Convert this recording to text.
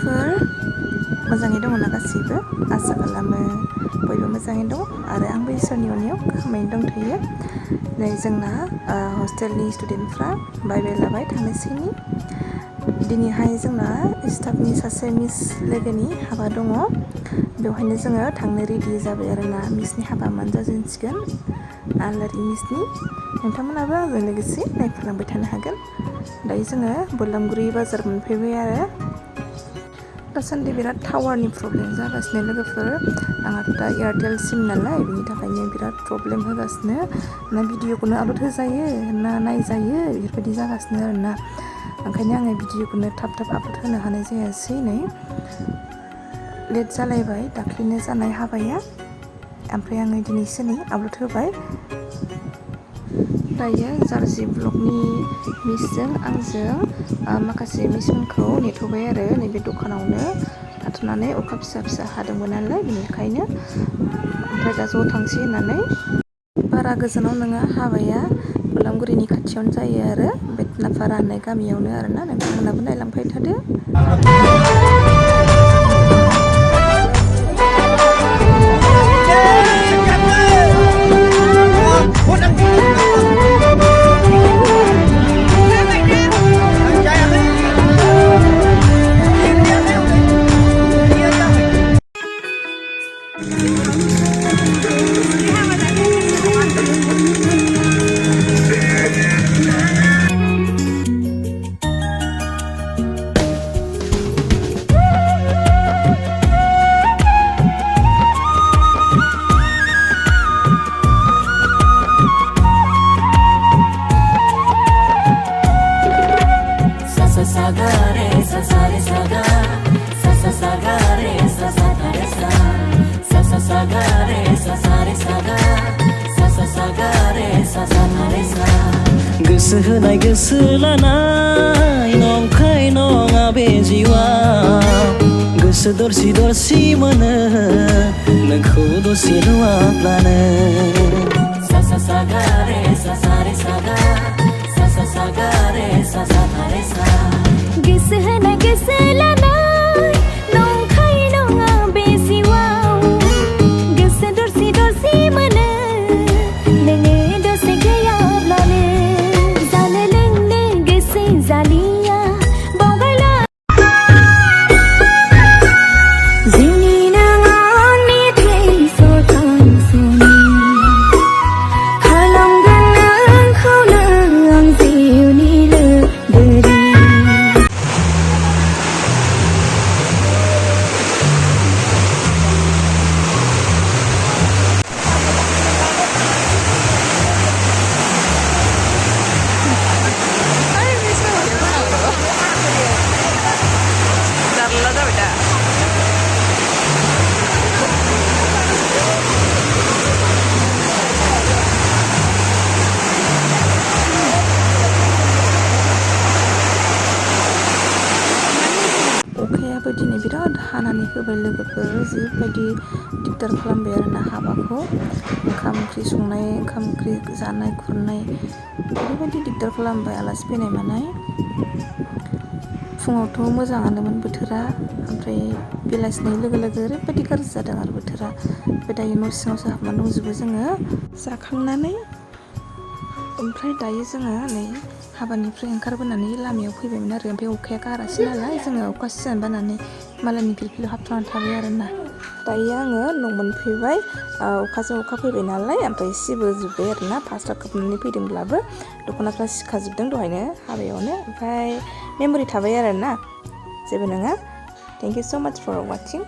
लोगोफोर मोजाङै दङ ना गासैबो आसा खालामो बयबो मोजाङै दं आरो आंबो इसोरनि अननायाव गाहामैनो दंथ'यो। नै जोंना हस्टेलनि स्टुडेन्टफ्रा बायबाय लाबाय थांनोसैनि दिनैहाय जोंना स्टाफनि सासे मिस लोगोनि हाबा दङ बेवहायनो जोङो थांनो रेडि जाबाय आरोना मिसनि हाबा मोनजाजेनसिगोन आलारि मिसनि नोंथांमोनाबो आंजों लोगोसे नायफालांबाय थानो हागोन। दायो जोङो बलामगुरि बाजार मोनफैबाय आरो दासान्दि बिराद टावारनि प्रब्लेम जागासिनो लोगोफोर आंहाथ' दा एयारटेल सिम नालाय बिनि थाखायनो बिराद प्रब्लेम होगासिनो ना भिडिअखौनो आपल'ड होजायो ना नायजायो बेफोरबायदि जागासिनो आरोना ओंखायनो आङो भिडिअखौनो थाब आपल'ड होनो हानाय जायासै नै लेट जालायबाय दाख्लैनो जानाय हाबाया ओमफ्राय आङो दिनैसो नै आपल'ड होबाय। दायो जार्सि ब्लगनि मिसजों आंजों माखासे मिसमोनखौ नेथ'बाय आरो नैबे दखानावनो थाथ'नानै अखा फिसा फिसा हादोंमोन नालाय बेनिखायनो ओमफ्राय दा ज' थांसै होननानै बारा गोजानाव नङा हाबाया बलामगुरिनि खाथियावनो जायो आरो बेतनाफारा होननाय गामियावनो आरोना नोंथांमोनाबो नायलांबाय थादो। गोसो होनाय गोसो लानाय नंखाय नङा बे जिउआ गोसो दरसि दरसि मोनो नोंखौ दसे नुवाब्लानो सा सा गा रे सा सा रे सा गा सा गा रे सा रे सा गोसो होनाय गोसो लानाय नंखाय नङा बे जिउआव गोसो दरसि दरसि मोनो नोङो दसे गैयाब्लानो जानो लोंनो गोसो जालिया बावगारला जोंनि नङा आंनि थैस' थांस'नि खालामगोन नोंखौनो आं जिउनि लोगोरि अखायाबो दिनै बिराद हानानै होबाय लोगोफोर जिबायदि दिगदार खालामबाय आरोना हाबाखौ ओंखाम ओंख्रि संनाय ओंखाम ओंख्रि जानाय खुरनाय ओरैबायदि दिगदार खालामबाय आलासि फैनाय मानाय फुङावथ' मोजाङानोमोन बोथोरा ओमफ्राय बेलासिनाय लोगो लोगो ओरैबायदि गाज्रि जादों आरो बोथोरा ओमफ्राय दायो न' सिङावसो हाबनानै दंजोबो जोङो जाखांनानै ओमफ्राय दायो जोङो नै हाबानिफ्राय ओंखारबोनानै लामायाव फैबायमोन आरो ओमफ्राय अखाया गारासै नालाय जोङो अखा सिजानो बानानै मालायनि फिरफिलियाव हाबथ'नानै थाबाय आरोना दायो आङो न' मोनफैबाय अखाजों अखा फैबाय नालाय ओमफ्राय सिबोजोब्बाय आरोना फास्रा खोबनानै फैदोंब्लाबो दख'नाफ्रा सिखाजोबदों दहायनो हाबायावनो ओमफ्राय मेम'रि थाबाय आरोना जेबो नङा थेंक इउ स' माच फर वाचिं।